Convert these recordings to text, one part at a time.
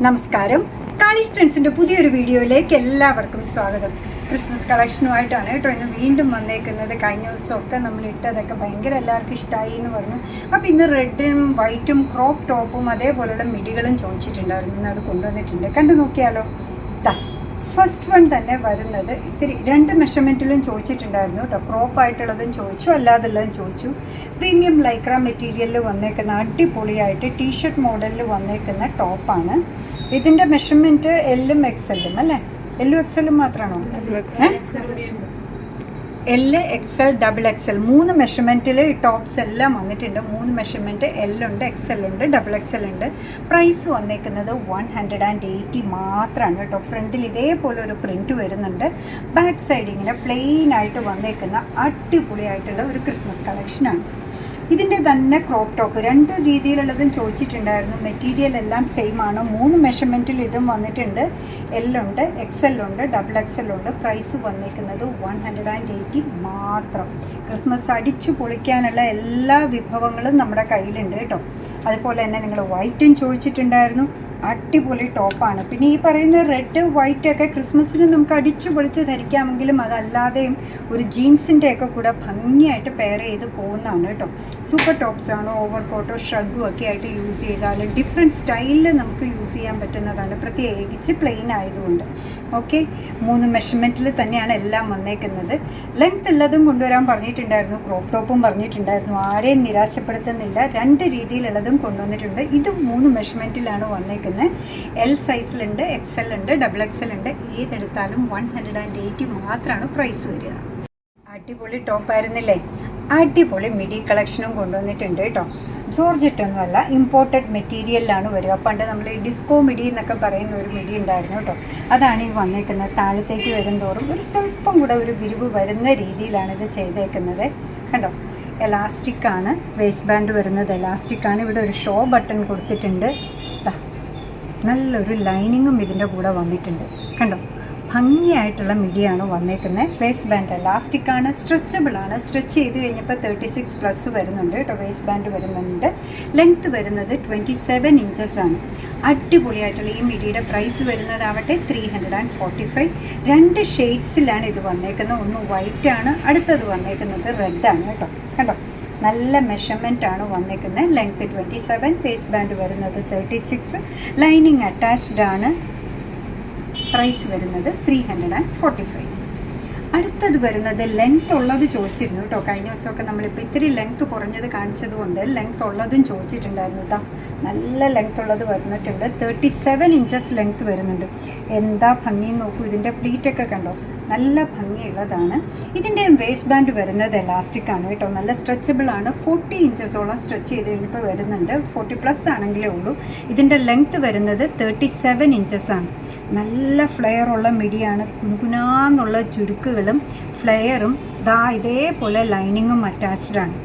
നമസ്കാരം. കാളീസ് ട്രെൻഡ്സിൻ്റെ പുതിയൊരു വീഡിയോയിലേക്ക് എല്ലാവർക്കും സ്വാഗതം. ക്രിസ്മസ് കളക്ഷനുമായിട്ടാണ് കേട്ടോ ഇന്ന് വീണ്ടും വന്നേക്കുന്നത്. കഴിഞ്ഞ ദിവസമൊക്കെ നമ്മൾ ഇട്ടതൊക്കെ ഭയങ്കര എല്ലാവർക്കും ഇഷ്ടമായി എന്ന് പറഞ്ഞു. അപ്പോൾ ഇന്ന് റെഡും വൈറ്റും ക്രോപ്പ് ടോപ്പും അതേപോലെയുള്ള മിഡികളും ചോദിച്ചിട്ടുണ്ടായിരുന്നു. ഇന്ന് അത് കൊണ്ടുവന്നിട്ടുണ്ട്. കണ്ടു നോക്കിയാലോ. ഫസ്റ്റ് വൺ തന്നെ വരുന്നത് ഇത്തിരി രണ്ട് മെഷർമെൻറ്റിലും ചോദിച്ചിട്ടുണ്ടായിരുന്നു കേട്ടോ. ക്രോപ്പായിട്ടുള്ളതും ചോദിച്ചു, അല്ലാതെല്ലാം ചോദിച്ചു. പ്രീമിയം ലൈക്ര മെറ്റീരിയലിൽ വന്നേക്കുന്ന അടിപൊളിയായിട്ട് ടീഷർട്ട് മോഡലിൽ വന്നേക്കുന്ന ടോപ്പാണ്. ഇതിൻ്റെ മെഷർമെൻറ്റ് എല്ലും എക്സെല്ലും അല്ലേ? എല്ലും എക്സെല്ലും മാത്രമാണോ? എല് എക്സൽ ഡബിൾ എക്സൽ 3 മെഷർമെൻറ്റിൽ ഈ ടോപ്സ് എല്ലാം വന്നിട്ടുണ്ട്. 3 മെഷർമെൻറ്റ് എല്ലുണ്ട്, എക്സലുണ്ട്, ഡബിൾ എക്സൽ ഉണ്ട്. പ്രൈസ് വന്നേക്കുന്നത് 180 മാത്രമാണ് കേട്ടോ. ഫ്രണ്ടിൽ ഇതേപോലെ ഒരു പ്രിൻറ്റ് വരുന്നുണ്ട്. ബാക്ക് സൈഡ് ഇങ്ങനെ പ്ലെയിൻ ആയിട്ട് വന്നേക്കുന്ന അടിപൊളിയായിട്ടുള്ള ഒരു ക്രിസ്മസ് കളക്ഷനാണ്. ഇതിൻ്റെ തന്നെ ക്രോപ്പ് ടോപ്പ് 2 രീതിയിലുള്ളതും ചോദിച്ചിട്ടുണ്ടായിരുന്നു. മെറ്റീരിയൽ എല്ലാം സെയിം ആണ്. 3 മെഷർമെൻറ്റിൽ ഇതും വന്നിട്ടുണ്ട്. എല്ലുണ്ട്, എക്സലുണ്ട്, ഡബിൾ എക്സലുണ്ട്. പ്രൈസ് വന്നിരിക്കുന്നത് 180 മാത്രം. ക്രിസ്മസ് അടിച്ചു പൊളിക്കാനുള്ള എല്ലാ വിഭവങ്ങളും നമ്മുടെ കയ്യിലുണ്ട് കേട്ടോ. അതുപോലെ തന്നെ നിങ്ങൾ വൈറ്റും ചോദിച്ചിട്ടുണ്ടായിരുന്നു. അടിപൊളി ടോപ്പാണ്. പിന്നെ ഈ പറയുന്ന റെഡ് വൈറ്റൊക്കെ ക്രിസ്മസിന് നമുക്ക് അടിച്ചു പൊളിച്ച് ധരിക്കാമെങ്കിലും അതല്ലാതെയും ഒരു ജീൻസിൻ്റെയൊക്കെ കൂടെ ഭംഗിയായിട്ട് പെയർ ചെയ്ത് പോകുന്നതാണ് കേട്ടോ. സൂപ്പർ ടോപ്സാണ്. ഓവർ കോട്ടോ ഷ്രഗും ഒക്കെ ആയിട്ട് യൂസ് ചെയ്താൽ ഡിഫറെൻറ്റ് സ്റ്റൈലിൽ നമുക്ക് യൂസ് ചെയ്യാൻ പറ്റുന്നതാണ്, പ്രത്യേകിച്ച് പ്ലെയിൻ ആയതുകൊണ്ട്. ഓക്കെ, 3 മെഷർമെൻറ്റിൽ തന്നെയാണ് എല്ലാം വന്നേക്കുന്നത്. ലെങ്ത് ഉള്ളതും കൊണ്ടുവരാൻ പറഞ്ഞിട്ടുണ്ടായിരുന്നു, ക്രോപ്പ് ടോപ്പും പറഞ്ഞിട്ടുണ്ടായിരുന്നു. ആരെയും നിരാശപ്പെടുത്തുന്നില്ല. 2 രീതിയിലുള്ളതും കൊണ്ടുവന്നിട്ടുണ്ട്. ഇതും 3 മെഷർമെൻറ്റിലാണ് വന്നേക്കുന്നത്. എൽ സൈസിലുണ്ട്, എക്സൽ ഉണ്ട്, ഡബിൾ എക്സൽ ഉണ്ട്. ഏതെടുത്താലും 180 മാത്രമാണ് പ്രൈസ് വരിക. അടിപൊളി ടോപ്പായിരുന്നില്ലേ? അടിപൊളി മിഡി കളക്ഷനും കൊണ്ടുവന്നിട്ടുണ്ട് കേട്ടോ. ജോർജറ്റ് ഒന്നുമല്ല, ഇമ്പോർട്ടഡ് മെറ്റീരിയലിലാണ് വരിക. പണ്ട് നമ്മൾ ഈ ഡിസ്കോ മിഡി എന്നൊക്കെ പറയുന്ന ഒരു മിഡി ഉണ്ടായിരുന്നു കേട്ടോ. അതാണ് ഇത് വന്നേക്കുന്നത്. താഴത്തേക്ക് വരുന്തോറും ഒരു സ്വല്പം കൂടെ ഒരു വിരിവ് വരുന്ന രീതിയിലാണ് ഇത് ചെയ്തേക്കുന്നത്. കണ്ടോ, എലാസ്റ്റിക്കാണ്. വേസ്റ്റ് ബാൻഡ് വരുന്നത് എലാസ്റ്റിക്കാണ്. ഇവിടെ ഒരു ഷോ ബട്ടൺ കൊടുത്തിട്ടുണ്ട്. നല്ലൊരു ലൈനിങ്ങും ഇതിൻ്റെ കൂടെ വന്നിട്ടുണ്ട്. കണ്ടോ, ഭംഗിയായിട്ടുള്ള മിഡിയാണ് വന്നേക്കുന്നത്. വേസ്റ്റ് ബാൻഡ് എലാസ്റ്റിക്കാണ്, സ്ട്രെച്ചബിളാണ്. സ്ട്രെച്ച് ചെയ്ത് കഴിഞ്ഞപ്പോൾ 36+ വരുന്നുണ്ട് കേട്ടോ. വേസ്റ്റ് ബാൻഡ് വരുന്നുണ്ട്. ലെങ്ത്ത് വരുന്നത് 27 ഇഞ്ചസാണ്. അടിപൊളിയായിട്ടുള്ള ഈ മിഡിയുടെ പ്രൈസ് വരുന്നതാവട്ടെ 345. 2 ഷെയ്ഡ്സിലാണ് ഇത് വന്നേക്കുന്നത്. ഒന്ന് വൈറ്റ് ആണ്, അടുത്തത് വന്നേക്കുന്നത് റെഡാണ് കേട്ടോ. കണ്ടോ, നല്ല മെഷർമെൻ്റ് ആണ് വന്നേക്കുന്നത്. ലെങ്ത്ത് 27, വേസ്റ്റ് ബാൻഡ് വരുന്നത് 36, ലൈനിങ് അറ്റാച്ച്ഡ് ആണ്. പ്രൈസ് വരുന്നത് 345. അടുത്തത് വരുന്നത് ലെങ്ത്ത് ഉള്ളത് ചോദിച്ചിരുന്നു കേട്ടോ. കഴിഞ്ഞ ദിവസമൊക്കെ നമ്മളിപ്പോൾ ഇത്തിരി ലെങ്ത്ത് കുറഞ്ഞത് കാണിച്ചത് കൊണ്ട് ലെങ്ത്ത് ഉള്ളതും ചോദിച്ചിട്ടുണ്ടായിരുന്നു. നല്ല ലെങ്ത്ത് ഉള്ളത് വന്നിട്ടുണ്ട്. 37 ഇഞ്ചസ് ലെങ്ത്ത് വരുന്നുണ്ട്. എന്താ ഭംഗി നോക്കൂ. ഇതിൻ്റെ പ്ലീറ്റൊക്കെ കണ്ടോ, നല്ല ഭംഗിയുള്ളതാണ്. ഇതിൻ്റെ വേസ്റ്റ് ബാൻഡ് വരുന്നത് എലാസ്റ്റിക്കാണ് കേട്ടോ. നല്ല സ്ട്രെച്ചബിളാണ്. 40 ഇഞ്ചസോളം സ്ട്രെച്ച് ചെയ്ത് കഴിഞ്ഞപ്പോൾ വരുന്നുണ്ട്. 40+ ആണെങ്കിലേ ഉള്ളൂ. ഇതിൻ്റെ ലെങ്ത്ത് വരുന്നത് 37 ഇഞ്ചസാണ്. നല്ല ഫ്ലെയർ ഉള്ള മിഡിയാണ്. കുനുകുനാന്നുള്ള ചുരുക്കുകളും ഫ്ലെയറും ഇതേപോലെ ലൈനിങ്ങും അറ്റാച്ച്ഡാണ്.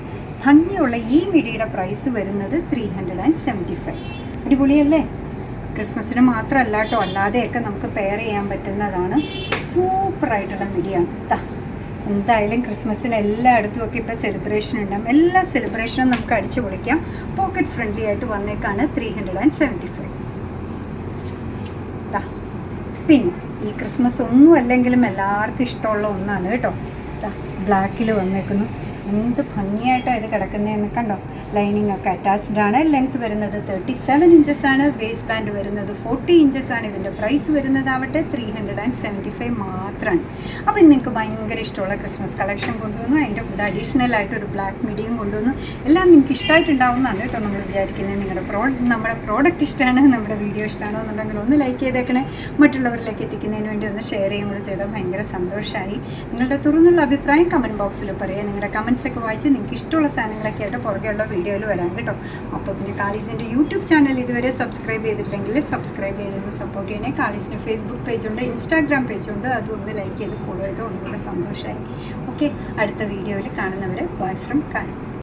ഭംഗിയുള്ള ഈ മിഡിയുടെ പ്രൈസ് വരുന്നത് 375. അടിപൊളിയല്ലേ? ക്രിസ്മസിന് മാത്രമല്ല കേട്ടോ, അല്ലാതെയൊക്കെ നമുക്ക് പെയർ ചെയ്യാൻ പറ്റുന്നതാണ്. സൂപ്പറായിട്ടുള്ള മിഡിയാണ്. എന്തായാലും ക്രിസ്മസിന് എല്ലായിടത്തും ഒക്കെ ഇപ്പോൾ സെലിബ്രേഷൻ ഉണ്ടാകും. എല്ലാ സെലിബ്രേഷനും നമുക്ക് അടിച്ചു പൊളിക്കാം. പോക്കറ്റ് ഫ്രണ്ട്ലി ആയിട്ട് വന്നേക്കാണ് 375. പിന്നെ ഈ ക്രിസ്മസ് ഒന്നും അല്ലെങ്കിലും എല്ലാവർക്കും ഇഷ്ടമുള്ള ഒന്നാണ് കേട്ടോ. ബ്ലാക്കിൽ വന്നേക്കുന്നു. എന്ത് ഭംഗിയായിട്ടാണ് ഇത് കിടക്കുന്നതെന്ന് കണ്ടോ. ലൈനിങ് ഒക്കെ അറ്റാച്ച്ഡ് ആണ്. ലെങ്ത്ത് വരുന്നത് 37 ഇഞ്ചസാണ്. വേസ്റ്റ് ബാൻഡ് വരുന്നത് 40 ഇഞ്ചസാണ്. ഇതിൻ്റെ പ്രൈസ് വരുന്നതാവട്ടെ 375 മാത്രമാണ്. അപ്പോൾ നിങ്ങൾക്ക് ഭയങ്കര ഇഷ്ടമുള്ള ക്രിസ്മസ് കളക്ഷൻ കൊണ്ടുവന്നു. അതിൻ്റെ കൂടെ അഡീഷണൽ ആയിട്ട് ഒരു ബ്ലാക്ക് മീഡിയം കൊണ്ടുവന്നു. എല്ലാം നിങ്ങൾക്ക് ഇഷ്ടമായിട്ടുണ്ടാവുന്നതാണ് കേട്ടോ നമ്മൾ വിചാരിക്കുന്നത്. നമ്മുടെ പ്രോഡക്റ്റ് ഇഷ്ടമാണ്, നമ്മുടെ വീഡിയോ ഇഷ്ടമാണോ എന്നുണ്ടെങ്കിൽ ഒന്ന് ലൈക്ക് ചെയ്തേക്കണേ. മറ്റുള്ളവരിലേക്ക് എത്തിക്കുന്നതിന് വേണ്ടി ഒന്ന് ഷെയർ ചെയ്യുകയും കൂടെ ചെയ്താൽ ഭയങ്കര സന്തോഷമായി. നിങ്ങളുടെ തുറന്നുള്ള അഭിപ്രായം കമൻറ്റ് ബോക്സിൽ പറയുക. നിങ്ങളുടെ കമൻറ്റ്സൊക്കെ വായിച്ച് നിങ്ങൾക്ക് ഇഷ്ടമുള്ള സാധനങ്ങളൊക്കെ ആയിട്ട് പുറകെയുള്ള വീഡിയോയിൽ വരാം കേട്ടോ. അപ്പോൾ പിന്നെ കാളീസിൻ്റെ യൂട്യൂബ് ചാനൽ ഇതുവരെ സബ്സ്ക്രൈബ് ചെയ്തിട്ടില്ലെങ്കിൽ സബ്സ്ക്രൈബ് ചെയ്തൊന്ന് സപ്പോർട്ട് ചെയ്യണേ. കാളീസിന് ഫേസ്ബുക്ക് പേജുണ്ട്, ഇൻസ്റ്റാഗ്രാം പേജുണ്ട്. അതൊന്ന് ലൈക്ക് ചെയ്ത് ഫോളോ ചെയ്ത് ഒന്നുകൂടെ സന്തോഷമായി. ഓക്കെ, അടുത്ത വീഡിയോയിൽ കാണുന്നവരെ ബൈ ഫ്രം കാളീസ്.